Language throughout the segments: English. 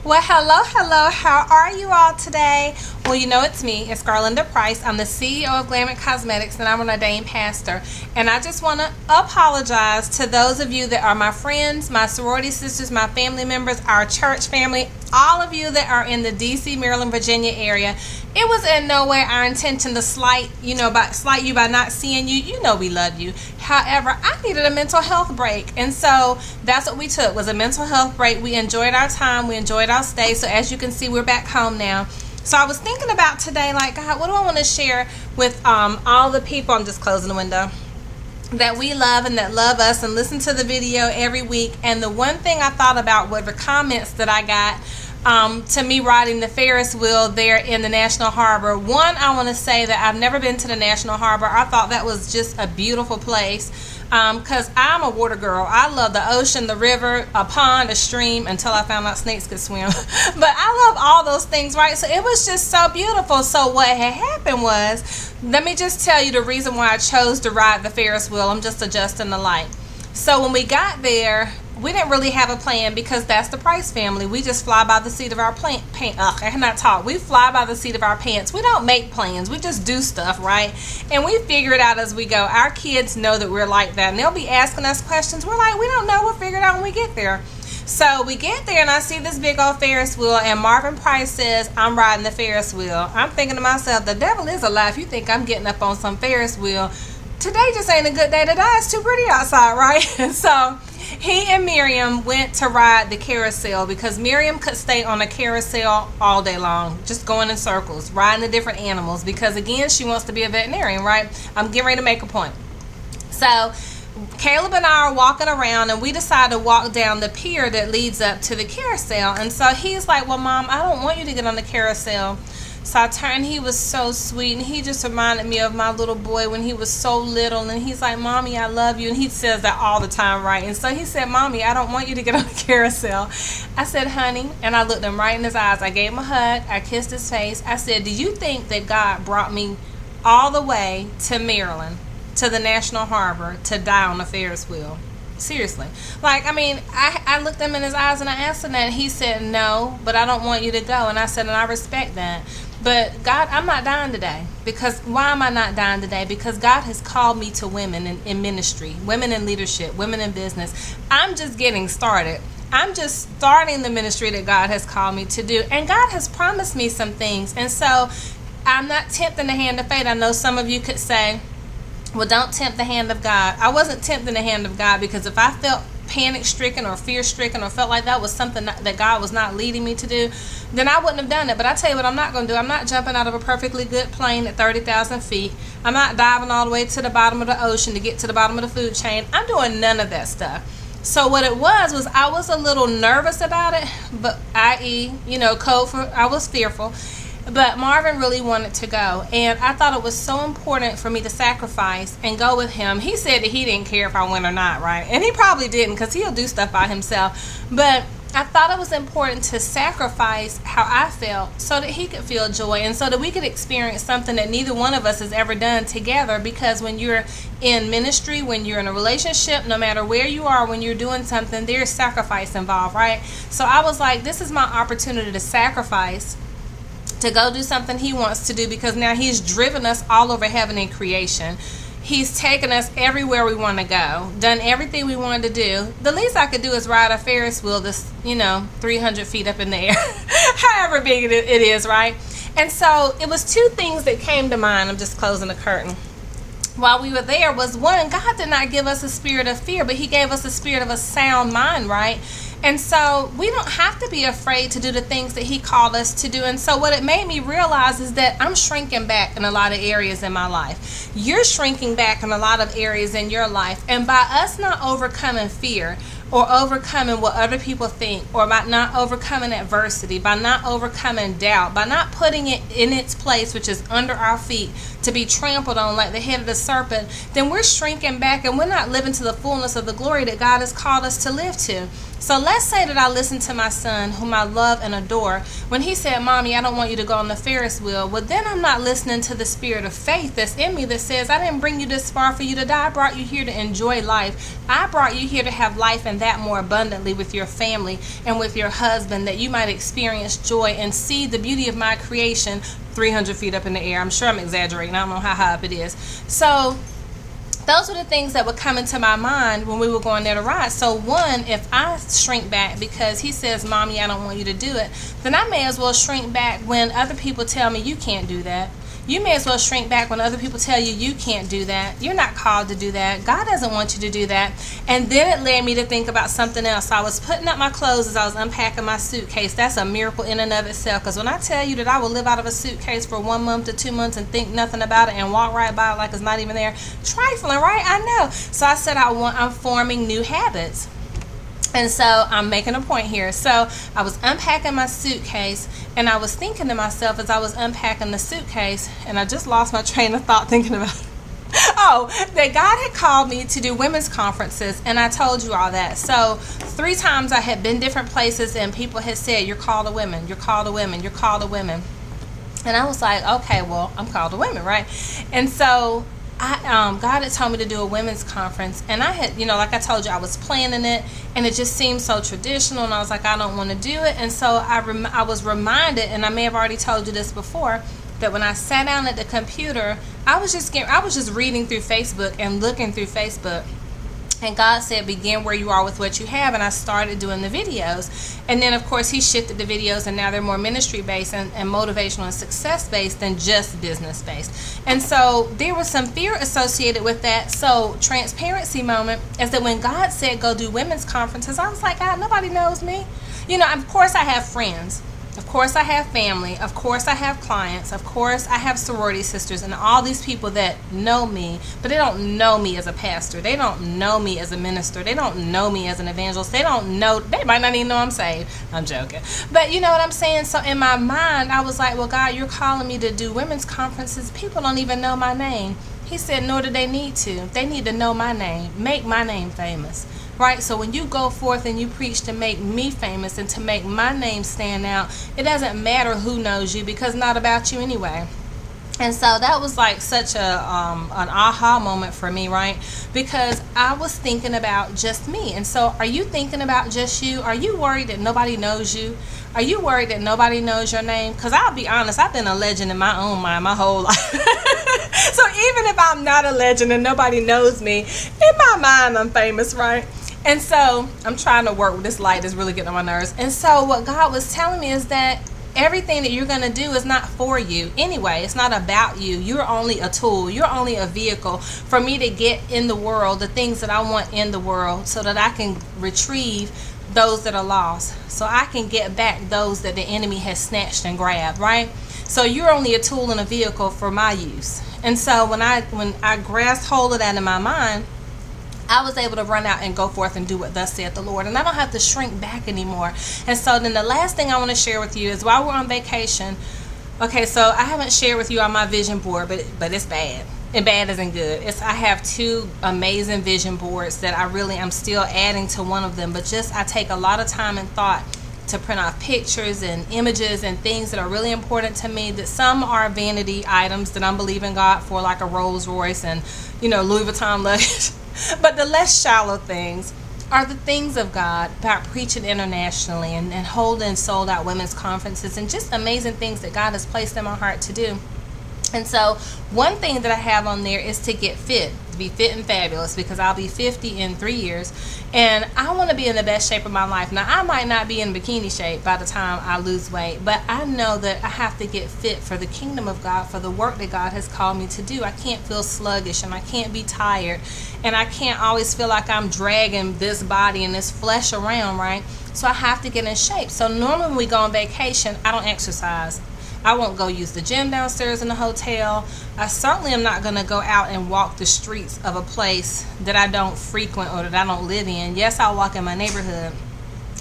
Well, hello. How are you all today? Well, you know it's me. It's Garlinda Price. I'm the CEO of Glamour Cosmetics, and I'm an ordained pastor. And I just want to apologize to those of you that are my friends, my sorority sisters, my family members, our church family, all of you that are in the D.C., Maryland, Virginia area. It was in no way our intention to slight you by not seeing you. You know we love you. However, I needed a mental health break, and so that's what we took, was a mental health break. We enjoyed our time. We enjoyed our stay. So as you can see, we're back home now. So I was thinking about today, like, God, what do I want to share with all the people? I'm just closing the window. That we love and that love us and listen to the video every week. And the one thing I thought about were the comments that I got to me riding the Ferris wheel there in the National Harbor. One, I want to say that I've never been to the National Harbor. I thought that was just a beautiful place because I'm a water girl. I love the ocean, the river, a pond, a stream, until I found out snakes could swim. But I love all those things, right? So it was just so beautiful. So what had happened was, let me just tell you the reason why I chose to ride the Ferris wheel. I'm just adjusting the light. So when we got there, we didn't really have a plan because that's the Price family. We just fly by the seat of our pants. I cannot talk. We fly by the seat of our pants. We don't make plans. We just do stuff, right? And we figure it out as we go. Our kids know that we're like that, and they'll be asking us questions. We're like, we don't know. We'll figure it out when we get there. So we get there, and I see this big old Ferris wheel, and Marvin Price says, I'm riding the Ferris wheel. I'm thinking to myself, the devil is alive. If you think I'm getting up on some Ferris wheel, today just ain't a good day to die. It's too pretty outside, right? And so he and Miriam went to ride the carousel because Miriam could stay on a carousel all day long, just going in circles, riding the different animals because, again, she wants to be a veterinarian, right? I'm getting ready to make a point. So Caleb and I are walking around, and we decide to walk down the pier that leads up to the carousel. And so he's like, well, Mom, I don't want you to get on the carousel. So I turned, he was so sweet, and he just reminded me of my little boy when he was so little, and he's like, Mommy, I love you, and he says that all the time, right? And so he said, Mommy, I don't want you to get on the carousel. I said, honey, and I looked him right in his eyes. I gave him a hug. I kissed his face. I said, do you think that God brought me all the way to Maryland, to the National Harbor, to die on a Ferris wheel? Seriously. Like, I mean, I looked him in his eyes and I asked him that, and he said, no, but I don't want you to go. And I said, and I respect that. But God, I'm not dying today. Because why am I not dying today? Because God has called me to women in ministry, women in leadership, women in business. I'm just getting started. I'm just starting the ministry that God has called me to do. And God has promised me some things. And so I'm not tempting the hand of fate. I know some of you could say, well, don't tempt the hand of God. I wasn't tempting the hand of God because if I felt panic-stricken or fear-stricken or felt like that was something that God was not leading me to do, then I wouldn't have done it. But I tell you what I'm not going to do. I'm not jumping out of a perfectly good plane at 30,000 feet. I'm not diving all the way to the bottom of the ocean to get to the bottom of the food chain. I'm doing none of that stuff. So what it was I was a little nervous about it, but i.e., code for I was fearful. But Marvin really wanted to go, and I thought it was so important for me to sacrifice and go with him. He said that he didn't care if I went or not, right? And he probably didn't because he'll do stuff by himself. But I thought it was important to sacrifice how I felt so that he could feel joy and so that we could experience something that neither one of us has ever done together. Because when you're in ministry, when you're in a relationship, no matter where you are, when you're doing something, there's sacrifice involved, right? So I was like, this is my opportunity to sacrifice, to go do something he wants to do, because now he's driven us all over heaven and creation. He's taken us everywhere we want to go, done everything we wanted to do. The least I could do is ride a Ferris wheel that's, 300 feet up in the air, however big it is, right? And so it was two things that came to mind. I'm just closing the curtain. While we were there was, one, God did not give us a spirit of fear, but he gave us a spirit of a sound mind, right? And so we don't have to be afraid to do the things that he called us to do. And so what it made me realize is that I'm shrinking back in a lot of areas in my life. You're shrinking back in a lot of areas in your life. And by us not overcoming fear, or overcoming what other people think, or by not overcoming adversity, by not overcoming doubt, by not putting it in its place, which is under our feet, to be trampled on like the head of the serpent, then we're shrinking back and we're not living to the fullness of the glory that God has called us to live to. So let's say that I listen to my son, whom I love and adore, when he said, Mommy, I don't want you to go on the Ferris wheel. Well, then I'm not listening to the spirit of faith that's in me that says, I didn't bring you this far for you to die. I brought you here to enjoy life. I brought you here to have life and that more abundantly with your family and with your husband, that you might experience joy and see the beauty of my creation 300 feet up in the air. I'm sure I'm exaggerating. I don't know how high up it is. So those were the things that would come into my mind when we were going there to ride. So one, if I shrink back because he says, Mommy, I don't want you to do it, then I may as well shrink back when other people tell me you can't do that. You may as well shrink back when other people tell you you can't do that. You're not called to do that. God doesn't want you to do that. And then it led me to think about something else. So I was putting up my clothes as I was unpacking my suitcase. That's a miracle in and of itself. Because when I tell you that I will live out of a suitcase for 1 month to 2 months and think nothing about it and walk right by it like it's not even there, trifling, right? I know. So I said I'm forming new habits. And so I'm making a point here. So I was unpacking my suitcase, and I was thinking to myself as I was unpacking the suitcase, and I just lost my train of thought thinking about that God had called me to do women's conferences, and I told you all that. So 3 times I had been different places, and people had said, you're called to women, you're called to women, you're called to women. And I was like, okay, well, I'm called to women, right? And so God had told me to do a women's conference, and I had, like I told you, I was planning it, and it just seemed so traditional, and I was like, I don't want to do it. And so I was reminded, and I may have already told you this before, that when I sat down at the computer, I was just reading through Facebook and looking through Facebook. And God said, begin where you are with what you have. And I started doing the videos. And then, of course, he shifted the videos, and now they're more ministry-based and motivational and success-based than just business-based. And so there was some fear associated with that. So transparency moment is that when God said go do women's conferences, I was like, God, nobody knows me. Of course I have friends. Of course I have family. Of course I have clients. Of course I have sorority sisters and all these people that know me, but they don't know me as a pastor. They don't know me as a minister. They don't know me as an evangelist. They might not even know I'm saved. I'm joking. But you know what I'm saying? So in my mind, I was like, well, God, you're calling me to do women's conferences. People don't even know my name. He said, nor do they need to. They need to know my name. Make my name famous. Right? So when you go forth and you preach to make me famous and to make my name stand out, it doesn't matter who knows you, because it's not about you anyway. And so that was like such an aha moment for me, right? Because I was thinking about just me. And so are you thinking about just you? Are you worried that nobody knows you? Are you worried that nobody knows your name? Because I'll be honest, I've been a legend in my own mind my whole life. So even if I'm not a legend and nobody knows me, in my mind I'm famous, right? And so I'm trying to work with this light that's really getting on my nerves. And so what God was telling me is that everything that you're going to do is not for you. Anyway, it's not about you. You're only a tool. You're only a vehicle for me to get in the world the things that I want in the world, so that I can retrieve those that are lost. So I can get back those that the enemy has snatched and grabbed, right? So you're only a tool and a vehicle for my use. And so when I grasped hold of that in my mind, I was able to run out and go forth and do what thus saith the Lord. And I don't have to shrink back anymore. And so then the last thing I want to share with you is, while we're on vacation, okay, so I haven't shared with you on my vision board, but it's bad. And bad isn't good. I have 2 amazing vision boards that I'm still adding to one of them. But I take a lot of time and thought to print off pictures and images and things that are really important to me. That some are vanity items that I'm believing God for, like a Rolls Royce and, Louis Vuitton luggage. But the less shallow things are the things of God, about preaching internationally and holding sold out women's conferences and just amazing things that God has placed in my heart to do. And so one thing that I have on there is to get fit, to be fit and fabulous, because I'll be 50 in 3 years, and I want to be in the best shape of my life. Now, I might not be in bikini shape by the time I lose weight, but I know that I have to get fit for the kingdom of God, for the work that God has called me to do. I can't feel sluggish, and I can't be tired, and I can't always feel like I'm dragging this body and this flesh around, right? So I have to get in shape. So normally when we go on vacation, I don't exercise. I won't go use the gym downstairs in the hotel. I certainly am not going to go out and walk the streets of a place that I don't frequent or that I don't live in. Yes, I'll walk in my neighborhood.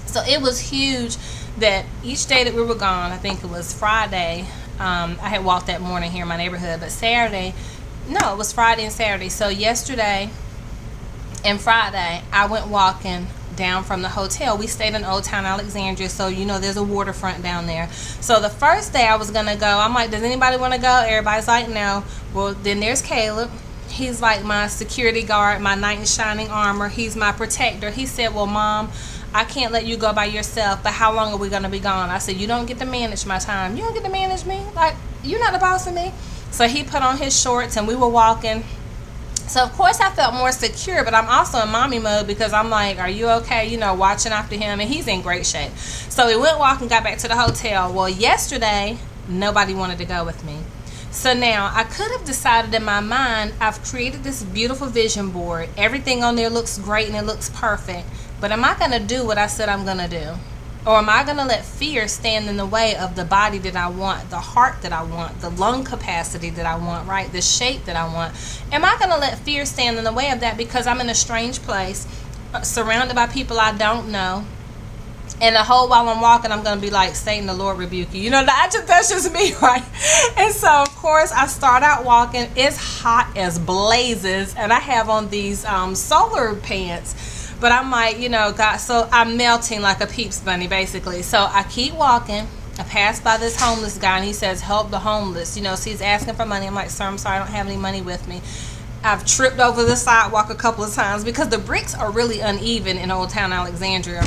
So it was huge that each day that we were gone, I think it was Friday, I had walked that morning here in my neighborhood, but it was Friday and Saturday. So yesterday and Friday, I went walking down from the hotel. We stayed in Old Town Alexandria, so there's a waterfront down there. So the first day I was gonna go, I'm like, does anybody want to go? Everybody's like, no. Well, then there's Caleb. He's like my security guard, my knight in shining armor. He's my protector. He said, well, Mom, I can't let you go by yourself, but how long are we going to be gone? I said, you don't get to manage my time. You don't get to manage me. Like, you're not the boss of me. So he put on his shorts and we were walking. So, of course, I felt more secure, but I'm also in mommy mode because I'm like, are you okay? Watching after him, and he's in great shape. So we went walking, got back to the hotel. Well, yesterday, nobody wanted to go with me. So now I could have decided in my mind, I've created this beautiful vision board. Everything on there looks great and it looks perfect. But am I going to do what I said I'm going to do? Or am I going to let fear stand in the way of the body that I want, the heart that I want, the lung capacity that I want, right? The shape that I want. Am I going to let fear stand in the way of that because I'm in a strange place, surrounded by people I don't know? And the whole while I'm walking, I'm going to be like, Satan, the Lord rebuke you. That's just me, right? And so, of course, I start out walking. It's hot as blazes. And I have on these solar pants. But I'm like, God, so I'm melting like a Peeps bunny, basically. So I keep walking. I pass by this homeless guy, and he says, help the homeless. So he's asking for money. I'm like, sir, I'm sorry, I don't have any money with me. I've tripped over the sidewalk a couple of times because the bricks are really uneven in Old Town Alexandria.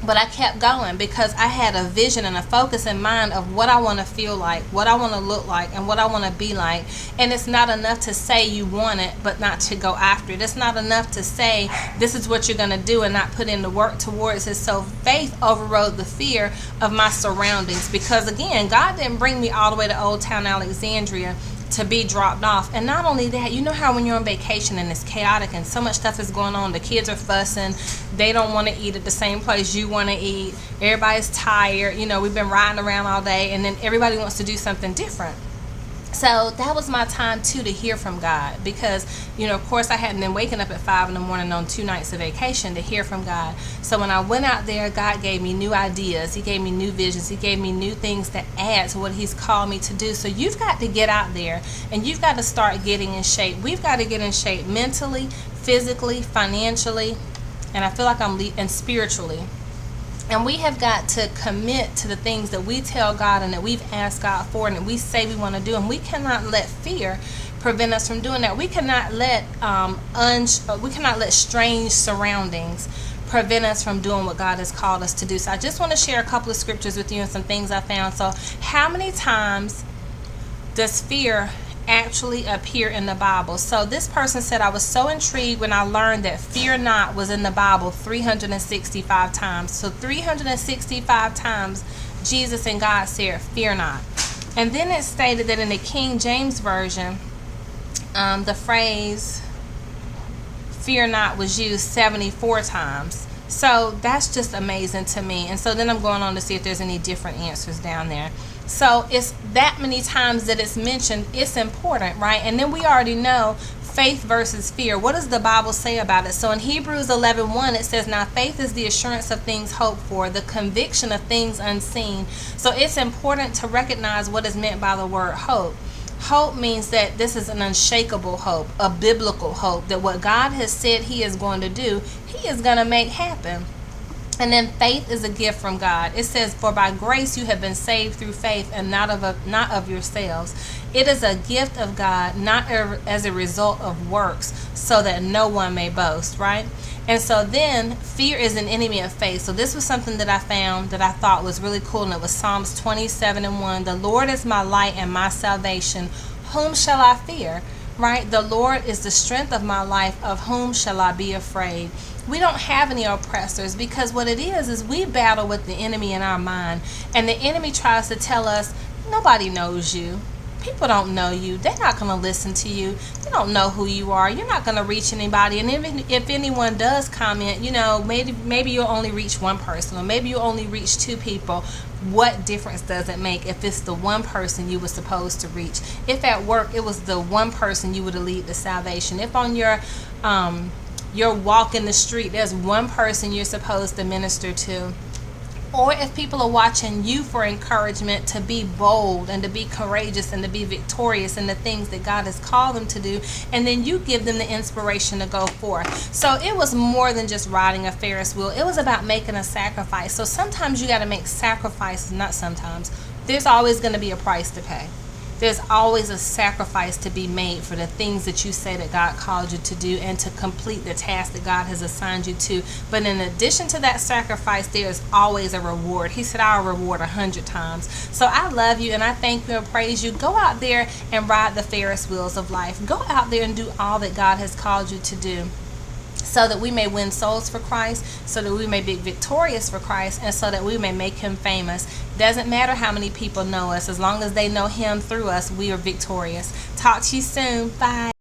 But I kept going because I had a vision and a focus in mind of what I want to feel like, what I want to look like, and what I want to be like. And it's not enough to say you want it, but not to go after it. It's not enough to say this is what you're going to do and not put in the work towards it. So faith overrode the fear of my surroundings because, again, God didn't bring me all the way to Old Town Alexandria to be dropped off. And not only that, how when you're on vacation and it's chaotic and so much stuff is going on, the kids are fussing, they don't want to eat at the same place you want to eat, everybody's tired, we've been riding around all day, and then everybody wants to do something different. So that was my time too to hear from God because, of course I hadn't been waking up at 5 a.m. on 2 nights of vacation to hear from God. So when I went out there, God gave me new ideas. He gave me new visions. He gave me new things to add to what He's called me to do. So you've got to get out there and you've got to start getting in shape. We've got to get in shape mentally, physically, financially, and I feel like and spiritually. And we have got to commit to the things that we tell God and that we've asked God for and that we say we want to do. And we cannot let fear prevent us from doing that. We cannot let strange surroundings prevent us from doing what God has called us to do. So I just want to share a couple of scriptures with you and some things I found. So how many times does fear actually appear in the Bible? So this person said, I was so intrigued when I learned that fear not was in the Bible 365 times. So 365 times Jesus and God said fear not. And then it stated that in the King James Version, the phrase fear not was used 74 times. So that's just amazing to me. And so then I'm going on to see if there's any different answers down there. So it's that many times that it's mentioned, it's important, right? And then we already know faith versus fear. What does the Bible say about it? So in Hebrews 11:1, it says, now faith is the assurance of things hoped for, the conviction of things unseen. So it's important to recognize what is meant by the word hope. Hope means that this is an unshakable hope, a biblical hope, that what God has said He is going to do, He is going to make happen. And then faith is a gift from God. It says, for by grace you have been saved through faith and not of yourselves. It is a gift of God, not as a result of works, so that no one may boast, right? And so then fear is an enemy of faith. So this was something that I found that I thought was really cool, and it was Psalms 27:1. The Lord is my light and my salvation. Whom shall I fear? Right? The Lord is the strength of my life. Of whom shall I be afraid? We don't have any oppressors, because what it is we battle with the enemy in our mind. And the enemy tries to tell us, nobody knows you. People don't know you. They're not going to listen to you. They don't know who you are. You're not going to reach anybody. And even if anyone does comment, maybe you'll only reach one person, or maybe you'll only reach 2 people. What difference does it make if it's the one person you were supposed to reach? If at work it was the one person you were to lead to salvation. If on your walk in the street there's one person you're supposed to minister to. or if people are watching you for encouragement to be bold and to be courageous and to be victorious in the things that God has called them to do, and then you give them the inspiration to go forth. So it was more than just riding a Ferris wheel. It was about making a sacrifice. So sometimes you got to make sacrifices. Not sometimes. There's always going to be a price to pay. There's always a sacrifice to be made for the things that you say that God called you to do and to complete the task that God has assigned you to. But in addition to that sacrifice, there's always a reward. He said, I'll reward 100 times. So I love you and I thank you and praise you. Go out there and ride the Ferris wheels of life. Go out there and do all that God has called you to do, so that we may win souls for Christ, so that we may be victorious for Christ, and so that we may make him famous. Doesn't matter how many people know us. As long as they know him through us, we are victorious. Talk to you soon. Bye.